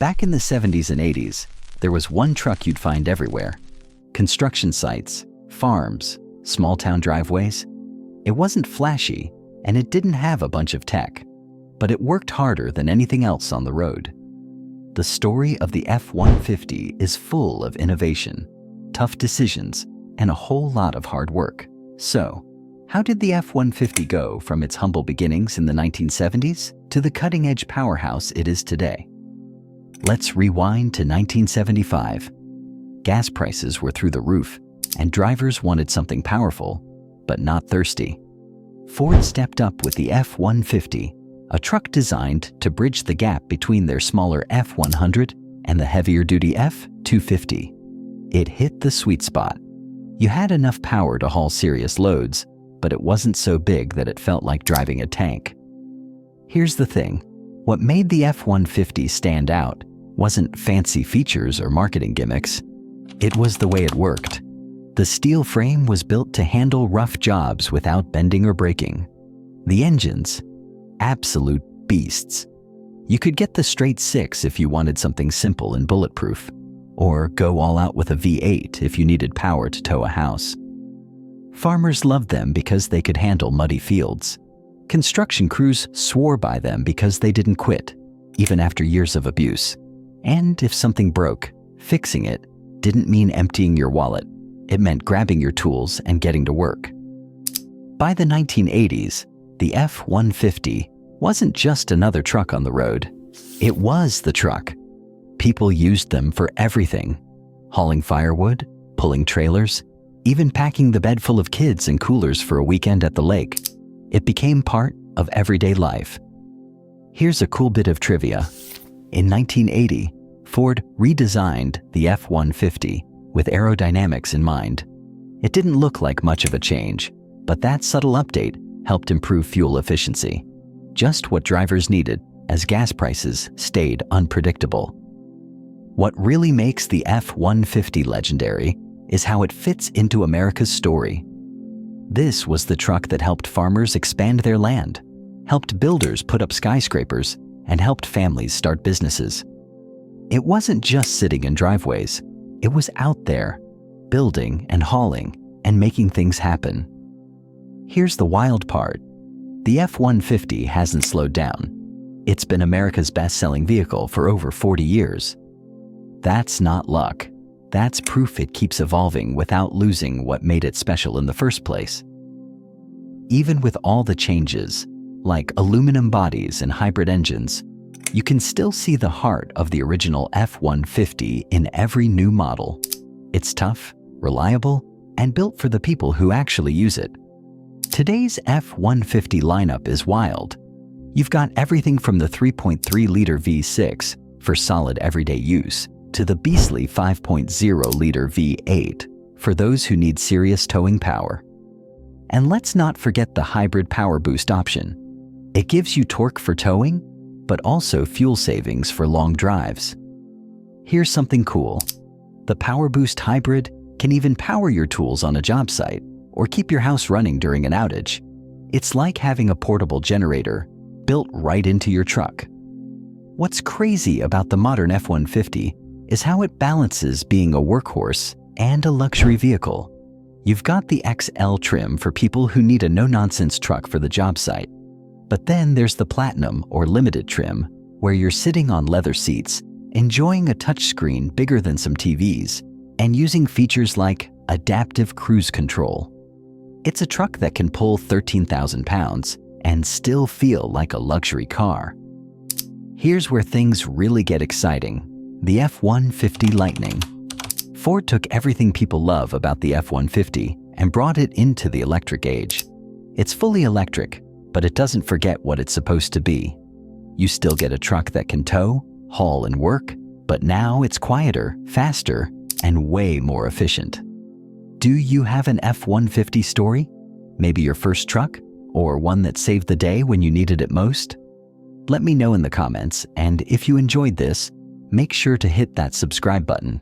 Back in the 70s and 80s, there was one truck you'd find everywhere. Construction sites, farms, small-town driveways. It wasn't flashy, and it didn't have a bunch of tech, but it worked harder than anything else on the road. The story of the F-150 is full of innovation, tough decisions, and a whole lot of hard work. So, how did the F-150 go from its humble beginnings in the 1970s to the cutting-edge powerhouse it is today? Let's rewind to 1975. Gas prices were through the roof, and drivers wanted something powerful, but not thirsty. Ford stepped up with the F-150, a truck designed to bridge the gap between their smaller F-100 and the heavier-duty F-250. It hit the sweet spot. You had enough power to haul serious loads, but it wasn't so big that it felt like driving a tank. Here's the thing. What made the F-150 stand out wasn't fancy features or marketing gimmicks. It was the way it worked. The steel frame was built to handle rough jobs without bending or breaking. The engines, absolute beasts. You could get the straight six if you wanted something simple and bulletproof, or go all out with a V8 if you needed power to tow a house. Farmers loved them because they could handle muddy fields. Construction crews swore by them because they didn't quit, even after years of abuse. And if something broke, fixing it didn't mean emptying your wallet. It meant grabbing your tools and getting to work. By the 1980s, the F-150 wasn't just another truck on the road. It was the truck. People used them for everything: hauling firewood, pulling trailers, even packing the bed full of kids and coolers for a weekend at the lake. It became part of everyday life. Here's a cool bit of trivia. In 1980, Ford redesigned the F-150 with aerodynamics in mind. It didn't look like much of a change, but that subtle update helped improve fuel efficiency. Just what drivers needed as gas prices stayed unpredictable. What really makes the F-150 legendary is how it fits into America's story. This was the truck that helped farmers expand their land, helped builders put up skyscrapers, and helped families start businesses. It wasn't just sitting in driveways. It was out there, building and hauling and making things happen. Here's the wild part. The F-150 hasn't slowed down. It's been America's best-selling vehicle for over 40 years. That's not luck. That's proof it keeps evolving without losing what made it special in the first place. Even with all the changes, like aluminum bodies and hybrid engines, you can still see the heart of the original F-150 in every new model. It's tough, reliable, and built for the people who actually use it. Today's F-150 lineup is wild. You've got everything from the 3.3-liter V6 for solid everyday use to the beastly 5.0-liter V8 for those who need serious towing power. And let's not forget the hybrid power boost option. It gives you torque for towing, but also fuel savings for long drives. Here's something cool. The Power Boost Hybrid can even power your tools on a job site or keep your house running during an outage. It's like having a portable generator built right into your truck. What's crazy about the modern F-150 is how it balances being a workhorse and a luxury vehicle. You've got the XL trim for people who need a no-nonsense truck for the job site. But then there's the Platinum or Limited trim, where you're sitting on leather seats, enjoying a touchscreen bigger than some TVs, and using features like adaptive cruise control. It's a truck that can pull 13,000 pounds and still feel like a luxury car. Here's where things really get exciting: the F-150 Lightning. Ford took everything people love about the F-150 and brought it into the electric age. It's fully electric, but it doesn't forget what it's supposed to be. You still get a truck that can tow, haul, and work, but now it's quieter, faster, and way more efficient. Do you have an F-150 story? Maybe your first truck, or one that saved the day when you needed it most? Let me know in the comments, and if you enjoyed this, make sure to hit that subscribe button